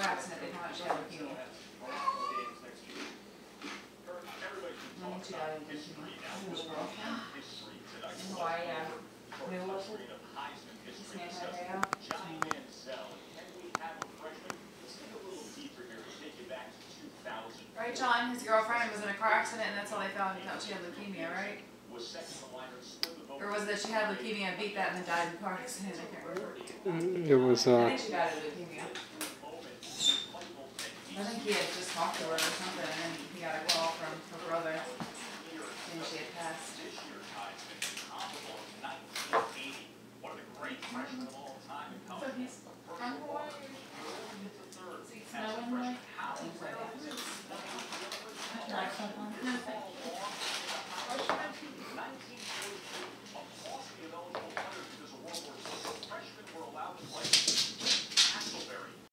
accident, they found out she had leukemia. I think she died of leukemia. Little girl. In Hawaii, yeah. Where was it? San Diego. Right, John? His girlfriend was in a car accident and that's all they found. They found she had leukemia, right? Or was it that she had leukemia and beat that and then died in a car accident? I can't remember. It was, I think she died of leukemia. I think he had just talked to her or something and then he got a call from her brother saying she had passed. So he's from Hawaii?